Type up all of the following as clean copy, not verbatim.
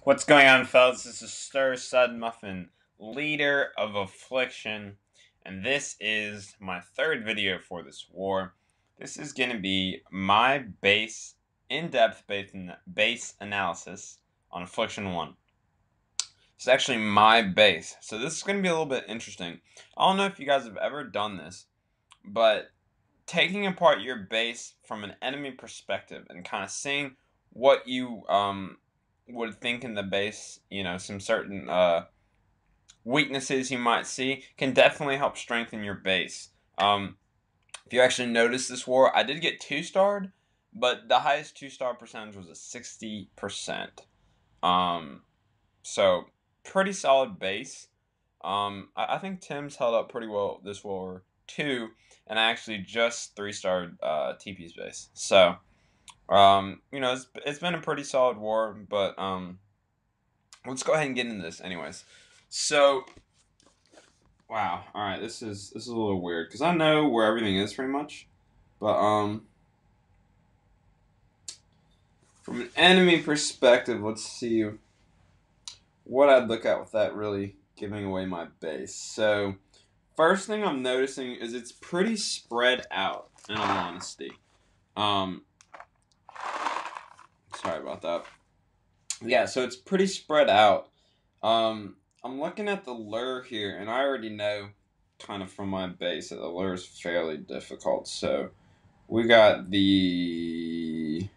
What's going on, fellas? This is Stir Sud Muffin, leader of Affliction, and this is my third video for this war. This is going to be my in-depth base analysis on Affliction 1. It's actually my base, so this is going to be a little bit interesting. I don't know if you guys have ever done this, but taking apart your base from an enemy perspective and kind of seeing what you would think in the base, some certain weaknesses you might see can definitely help strengthen your base. If you actually notice this war, I did get 2-starred, but the highest 2-star percentage was a 60%. So pretty solid base. I think Tim's held up pretty well this war too, and I actually just 3-starred TP's base. So it's been a pretty solid war, but let's go ahead and get into this anyways. So wow, all right, this is a little weird because I know where everything is pretty much, but from an enemy perspective, let's see what I'd look at with that really giving away my base. So first thing I'm noticing is it's pretty spread out, in all honesty. Sorry about that. Yeah, so it's pretty spread out. I'm looking at the lure here, and I already know kind of from my base that the lure is fairly difficult. So we got the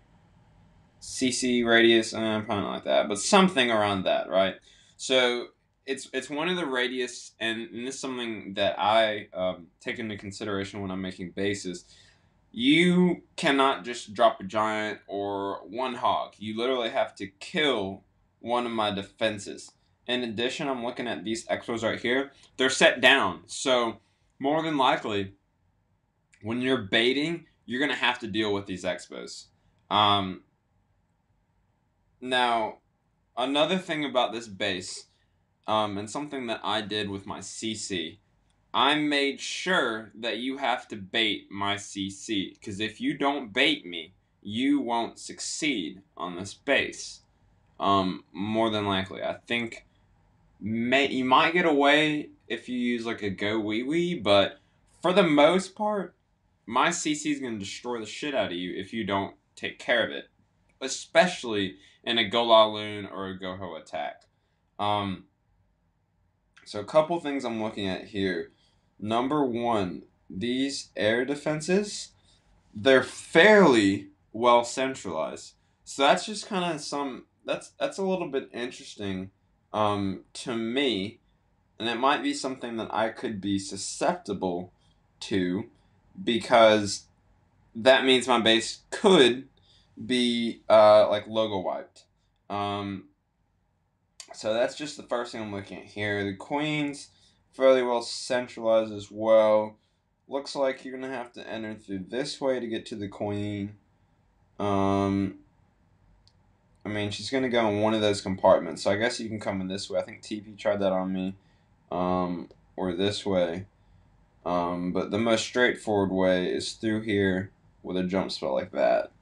CC radius, probably not like that, but something around that, right? So it's one of the radius, and this is something that I take into consideration when I'm making bases. You cannot just drop a giant or one hog. You literally have to kill one of my defenses. In addition, I'm looking at these expos right here. They're set down. So more than likely, when you're baiting, you're going to have to deal with these expos. Now, another thing about this base, and something that I did with my CC, I made sure that you have to bait my CC, because if you don't bait me, you won't succeed on this base. More than likely. I think you might get away if you use like a go wee wee, but for the most part, my CC is going to destroy the shit out of you if you don't take care of it, especially in a go la loon or a go ho attack. So a couple things I'm looking at here. Number one, these air defenses, they're fairly well centralized. So that's just kind of that's a little bit interesting to me, and it might be something that I could be susceptible to, because that means my base could be like logo wiped. So that's just the first thing I'm looking at here. The queens, fairly well centralized as well. Looks like you're going to have to enter through this way to get to the queen. I mean, she's going to go in one of those compartments, so I guess you can come in this way. I think TP tried that on me. Or this way. But the most straightforward way is through here with a jump spell like that.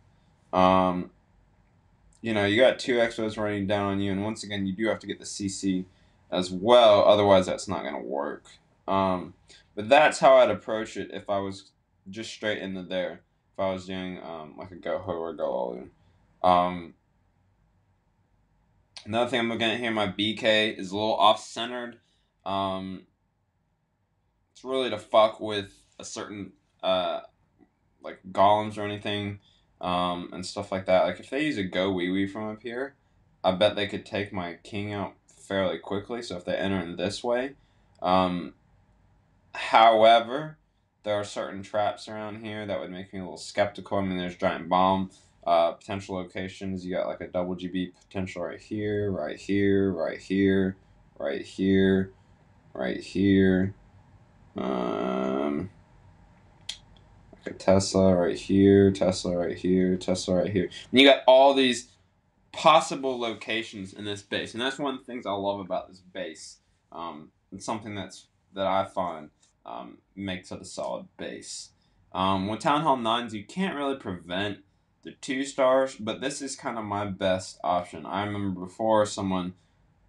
You got 2 expos running down on you, and once again, you do have to get the CC as well, otherwise that's not going to work. But that's how I'd approach it if I was just straight into there, if I was doing like a go-ho or go-all-in. Another thing I'm looking at here, my BK is a little off-centered. It's really to fuck with a certain, like golems or anything. And stuff like that. Like if they use a go wee wee from up here, I bet they could take my king out fairly quickly. So if they enter in this way, however, there are certain traps around here that would make me a little skeptical. I mean, there's giant bomb potential locations. You got like a double GB potential right here, right here, right here, right here, right here. A Tesla right here, Tesla right here, Tesla right here. And you got all these possible locations in this base, and that's one of the things I love about this base. It's something that I find makes it a solid base. With Town Hall 9s, you can't really prevent the 2 stars, but this is kind of my best option. I remember before someone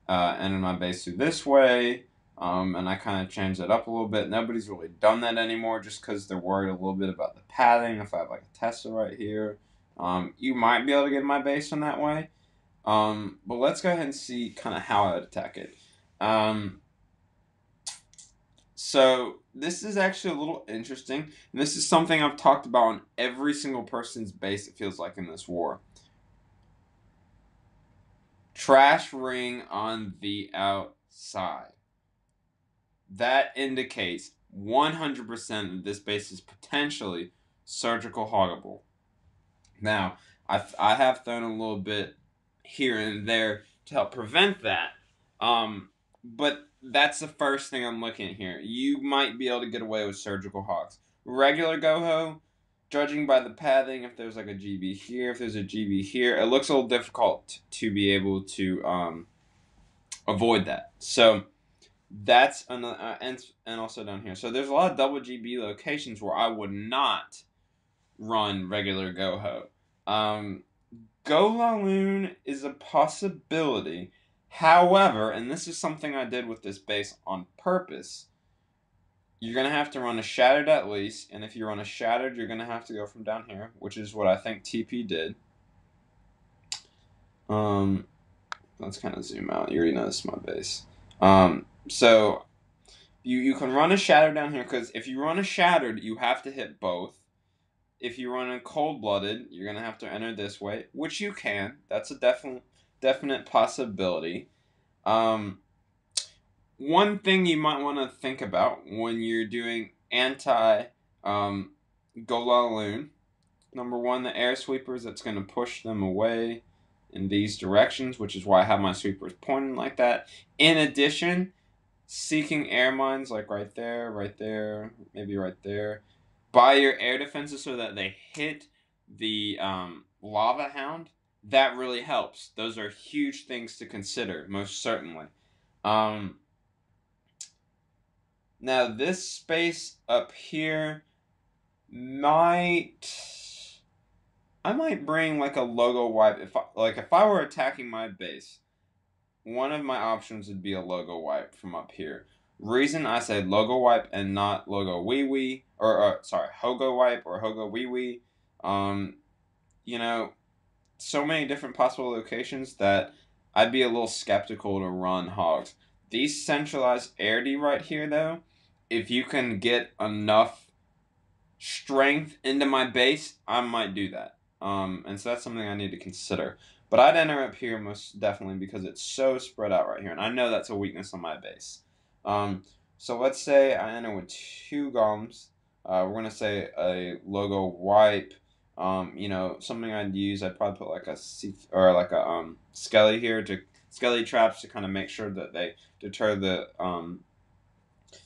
entered my base through this way, and I kind of changed it up a little bit. Nobody's really done that anymore just because they're worried a little bit about the padding. If I have like a Tesla right here, you might be able to get my base in that way. But let's go ahead and see kind of how I would attack it. So this is actually a little interesting, and this is something I've talked about on every single person's base, it feels like, in this war. Trash ring on the outside. That indicates 100% that this base is potentially surgical hoggable. Now, I have thrown a little bit here and there to help prevent that, but that's the first thing I'm looking at here. You might be able to get away with surgical hogs. Regular Goho, judging by the padding, if there's like a GB here, if there's a GB here, it looks a little difficult to be able to avoid that. So that's another, and also down here. So there's a lot of double GB locations where I would not run regular Goho. Golaloon is a possibility. However, and this is something I did with this base on purpose, you're going to have to run a Shattered at least, and if you run a Shattered, you're going to have to go from down here, which is what I think TP did. Let's kind of zoom out. You already know this is my base. So you can run a Shattered down here, because if you run a Shattered, you have to hit both. If you run a Cold-Blooded, you're going to have to enter this way, which you can. That's a definite possibility. One thing you might want to think about when you're doing anti-Golaloon, number one, the air sweepers, that's going to push them away in these directions, which is why I have my sweepers pointing like that. In addition, seeking air mines like right there, maybe right there, by your air defenses so that they hit the Lava Hound. That really helps. Those are huge things to consider, most certainly. Now this space up here I might bring like a logo wipe. If I were attacking my base, one of my options would be a logo wipe from up here. Reason I say logo wipe and not logo wee wee, or sorry, hogo wipe or hogo wee wee. You know, so many different possible locations that I'd be a little skeptical to run hogs. These centralized air D right here, though, if you can get enough strength into my base, I might do that. And so that's something I need to consider. But I'd enter up here most definitely because it's so spread out right here, and I know that's a weakness on my base. So let's say I enter with 2 golems. We're gonna say a logo wipe. You know, something I'd use, I'd probably put like a skelly here, to skelly traps to kind of make sure that they deter the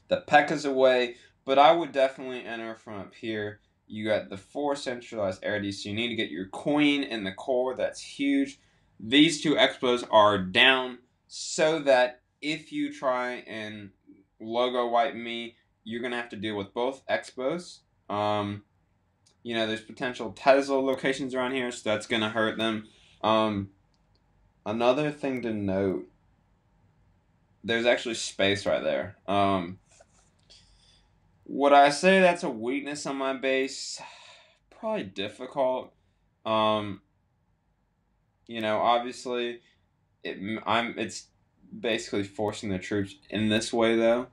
P.E.K.K.A.s away. But I would definitely enter from up here. You got the 4 centralized air Ds, so you need to get your queen in the core. That's huge. These 2 expos are down so that if you try and logo wipe me, you're gonna have to deal with both expos. You know, there's potential Tesla locations around here, so that's gonna hurt them. Another thing to note, there's actually space right there. Would I say that's a weakness on my base? Probably difficult. You know, obviously, it's basically forcing the troops in this way, though.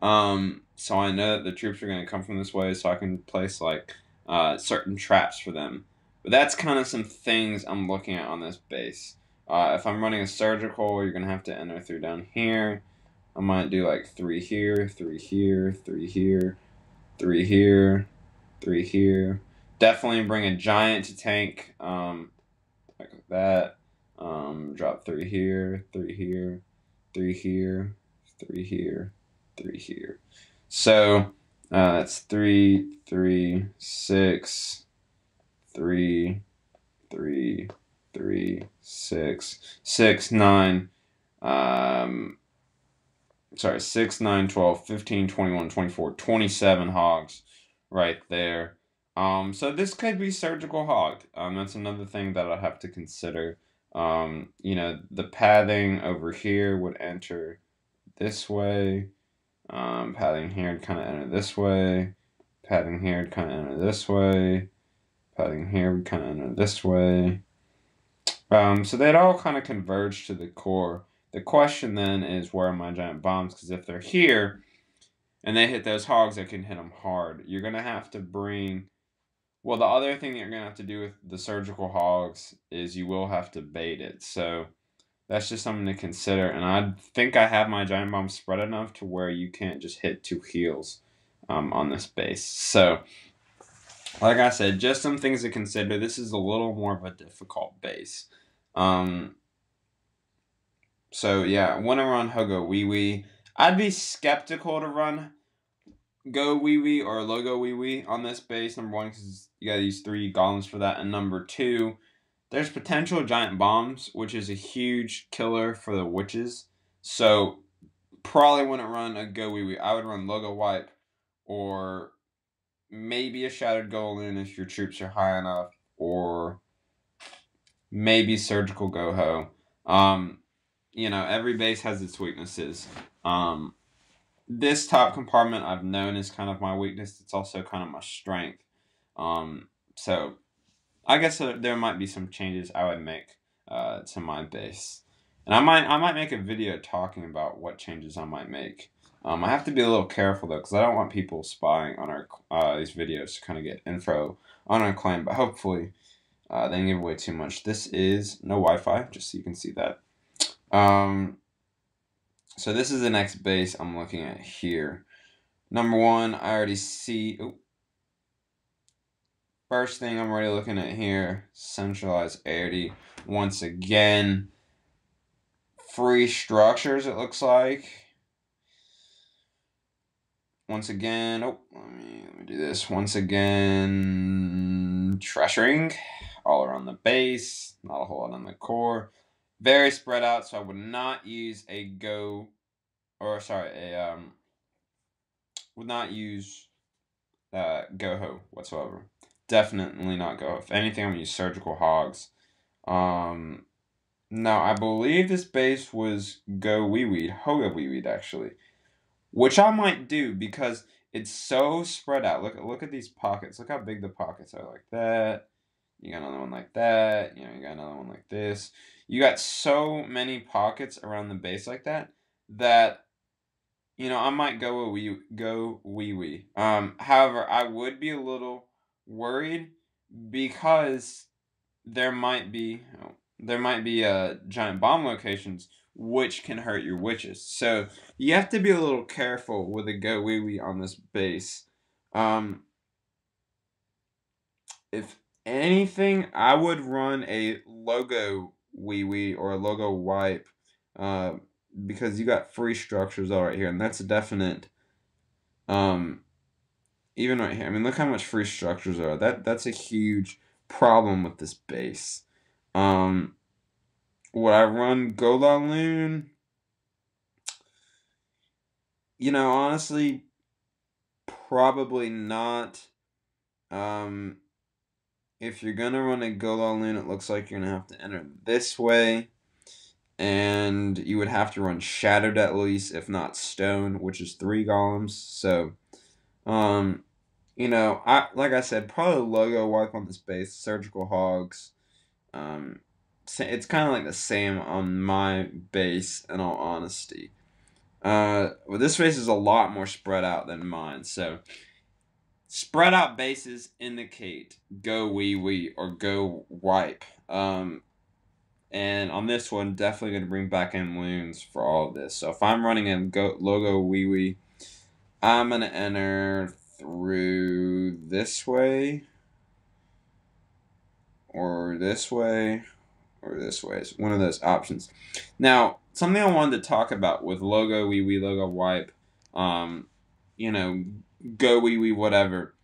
So I know that the troops are going to come from this way, so I can place, like, certain traps for them. But that's kind of some things I'm looking at on this base. If I'm running a surgical, you're going to have to enter through down here. I might do like 3 here, 3 here, 3 here, 3 here, 3 here. Definitely bring a giant to tank, like that. Drop 3 here, 3 here, 3 here, 3 here, 3 here. So that's 3, 3, 6, 3, 3, 3, 6, 6, 9. Sorry, 6, 9, 12, 15, 21, 24, 27 hogs right there. So this could be surgical hog. That's another thing that I have to consider. The padding over here would enter this way. Padding here would kind of enter this way. Padding here would kind of enter this way. Padding here would kind of enter this way. So they'd all kind of converge to the core. The question then is, where are my giant bombs? Because if they're here and they hit those hogs, I can hit them hard. You're going to have to bring... Well, the other thing that you're going to have to do with the surgical hogs is you will have to bait it. So that's just something to consider. And I think I have my giant bomb spread enough to where you can't just hit 2 heals on this base. So, like I said, just some things to consider. This is a little more of a difficult base. So yeah, I want to run Hogo Wee Wee. I'd be skeptical to run Go Wee Wee or Logo Wee Wee on this base. Number 1, because you got these 3 golems for that. And number 2, there's potential giant bombs, which is a huge killer for the witches. So probably wouldn't run a Go Wee Wee. I would run Logo Wipe or maybe a Shattered Golem if your troops are high enough, or maybe Surgical Go Ho. Every base has its weaknesses. This top compartment I've known is kind of my weakness. It's also kind of my strength. So I guess there might be some changes I would make to my base, and I might make a video talking about what changes I might make. I have to be a little careful though, because I don't want people spying on our these videos to kind of get info on our claim. But hopefully, they didn't give away too much. This is no Wi-Fi, just so you can see that. So this is the next base I'm looking at here. Number 1, I already see. First thing I'm already looking at here, centralized arity. Once again, free structures, it looks like. Once again, let me do this. Once again, treasuring all around the base. Not a whole lot on the core. Very spread out, so I would not use would not use Go-Ho whatsoever. Definitely not Go-Ho. If anything, I'm going to use Surgical Hogs. Now, I believe this base was Hoga Wee-Weed, actually. Which I might do, because it's so spread out. Look at these pockets. Look how big the pockets are, like that. You got another one like that. You got another one like this. You got so many pockets around the base like that, I might go wee wee. However, I would be a little worried, because there might be giant bomb locations which can hurt your witches. So you have to be a little careful with a Go Wee Wee on this base. If anything, I would run a Logo Wee Wee or a Logo Wipe, because you got free structures all right here, and that's a definite. Even right here, I mean, look how much free structures are. That's a huge problem with this base. Would I run Gola Loon? Honestly, probably not. If you're gonna run a Gola Loon, it looks like you're gonna have to enter this way, and you would have to run Shattered at least, if not Stone, which is 3 golems. So, like I said, probably Logo Wipe on this base, Surgical Hogs. It's kind of like the same on my base, in all honesty. Well, this base is a lot more spread out than mine, so spread out bases indicate Go Wee Wee or Go Wipe. And on this one, definitely going to bring back in loons for all of this. So if I'm running a Logo Wee Wee, I'm going to enter through this way, or this way, or this way. It's one of those options. Now, something I wanted to talk about with Logo Wee Wee, Logo Wipe, Go Wee Wee, whatever.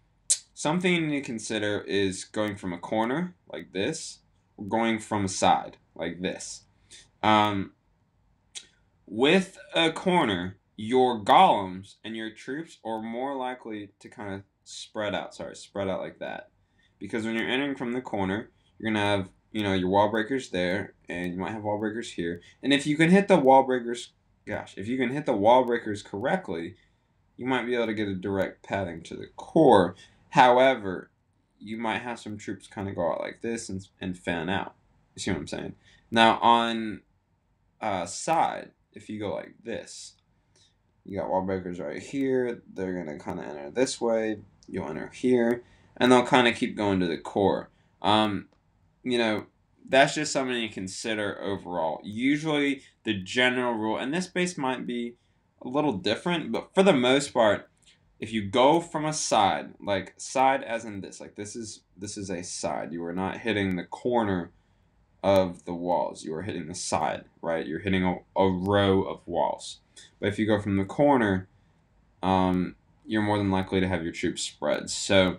Something to consider is going from a corner, like this, or going from a side, like this. With a corner, your golems and your troops are more likely to kind of spread out. Sorry, spread out like that. Because when you're entering from the corner, you're gonna have, you know, your wall breakers there, and you might have wall breakers here. And if you can hit the wall breakers, gosh, if you can hit the wall breakers correctly, you might be able to get a direct pathing to the core. However, you might have some troops kind of go out like this and fan out. You see what I'm saying? Now on side, if you go like this, you got wall breakers right here. They're gonna kind of enter this way. You'll enter here, and they'll kind of keep going to the core. You know, that's just something you consider overall. Usually, the general rule, and this base might be a little different, but for the most part, if you go from a side, like side as in this, like this is a side. You are not hitting the corner of the walls. You are hitting the side, right? You're hitting a row of walls. But if you go from the corner, you're more than likely to have your troops spread. So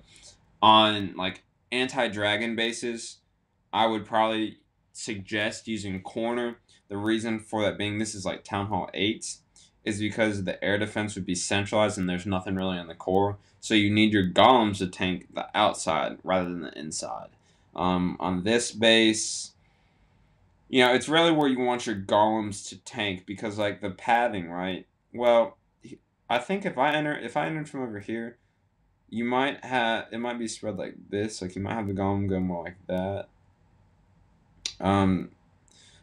on like anti-dragon bases, I would probably suggest using corner. The reason for that being, this is like Town Hall 8s, is because the air defense would be centralized and there's nothing really in the core. So you need your golems to tank the outside rather than the inside. On this base, you know, it's really where you want your golems to tank, because like the pathing, right? Well, I think if I entered from over here, you might have, it might be spread like this. Like you might have the golem go more like that.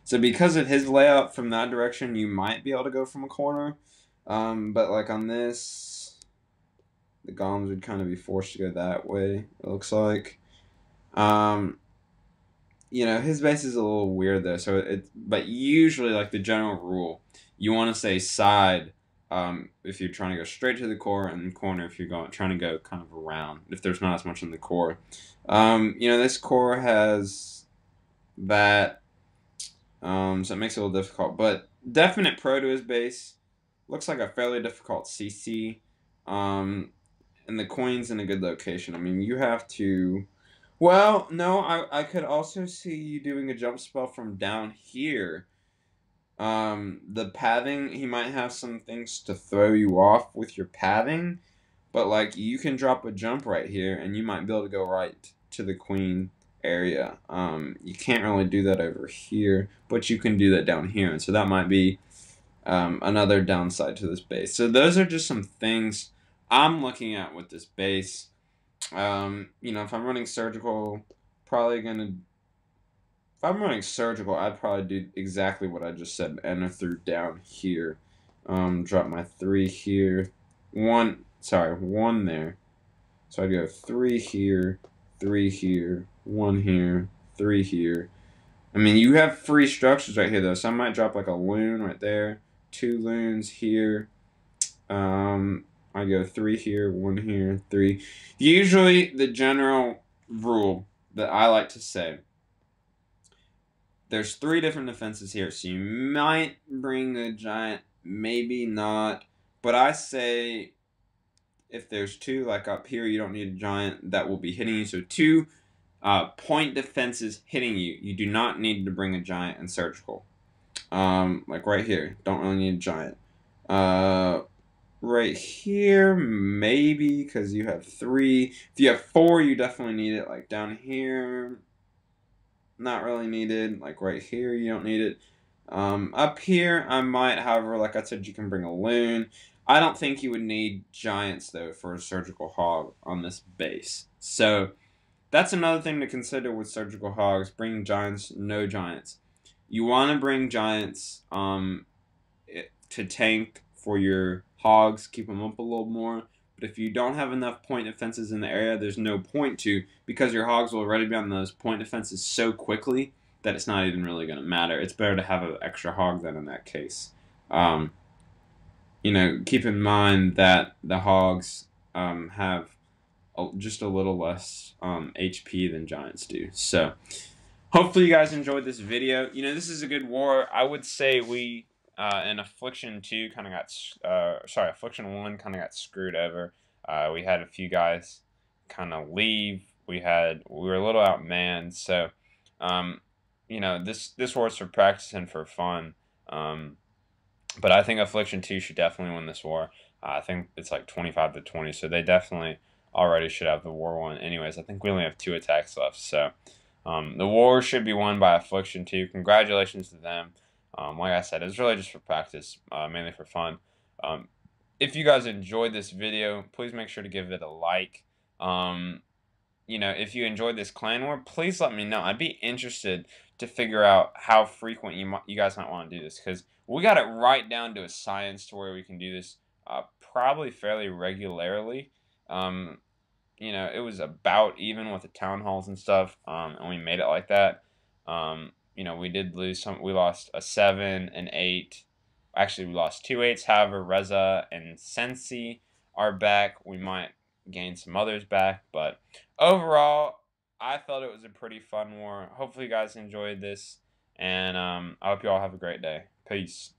So because of his layout from that direction, you might be able to go from a corner. But like on this, the golems would kind of be forced to go that way, it looks like. You know, his base is a little weird though. But usually, like the general rule, you want to say side if you're trying to go straight to the core, and corner if you're trying to go kind of around, if there's not as much in the core. You know, this core has that, so it makes it a little difficult. But definite pro to his base. Looks like a fairly difficult CC. And the coin's in a good location. I mean, you have to... Well, no, I could also see you doing a jump spell from down here. The pathing, he might have some things to throw you off with your pathing, but like you can drop a jump right here and you might be able to go right to the queen area. You can't really do that over here, but you can do that down here, and so that might be another downside to this base. So those are just some things I'm looking at with this base. You know, if I'm running surgical, if I'm running surgical, I'd probably do exactly what I just said. Enter through down here. Drop my 3 here. 1 there. So I'd go 3 here, 3 here, 1 here, 3 here. I mean, you have free structures right here, though, so I might drop like a loon right there. 2 loons here. I go 3 here, 1 here, 3. Usually, the general rule that I like to say, there's 3 different defenses here, so you might bring a giant, maybe not. But I say if there's 2, like up here, you don't need a giant that will be hitting you. So 2 point defenses hitting you. You do not need to bring a giant and surgical. Like right here, don't really need a giant. Right here, maybe, because you have 3. If you have 4, you definitely need it. Like down here, not really needed. Like right here, you don't need it. Up here, I might, however, like I said, you can bring a loon. I don't think you would need giants, though, for a surgical hog on this base. So that's another thing to consider with surgical hogs. Bring giants, no giants. You want to bring giants to tank for your hogs, keep them up a little more. But if you don't have enough point defenses in the area, there's no point to, because your hogs will already be on those point defenses so quickly that it's not even really going to matter. It's better to have an extra hog than in that case. You know, keep in mind that the hogs have just a little less HP than giants do. So hopefully you guys enjoyed this video. You know, this is a good war. I would say we in Affliction 2 kind of got, Affliction 1 kind of got screwed over. We had a few guys kind of leave. We were a little outmanned. So, you know, this war is for practice and for fun. But I think Affliction 2 should definitely win this war. I think it's like 25-20, so they definitely already should have the war won. Anyways, I think we only have 2 attacks left, so the war should be won by Affliction too. Congratulations to them. Like I said, it's really just for practice, mainly for fun. Um, if you guys enjoyed this video, please make sure to give it a like. If you enjoyed this clan war, please let me know. I'd be interested to figure out how frequent you guys might want to do this, because we got it right down to a science to where we can do this probably fairly regularly. Um, it was about even with the town halls and stuff, and we made it like that. We did lose some. We lost a 7, an 8. Actually, we lost 2 8s. However, Reza and Sensi are back. We might gain some others back, but overall, I felt it was a pretty fun war. Hopefully, you guys enjoyed this, and I hope you all have a great day. Peace.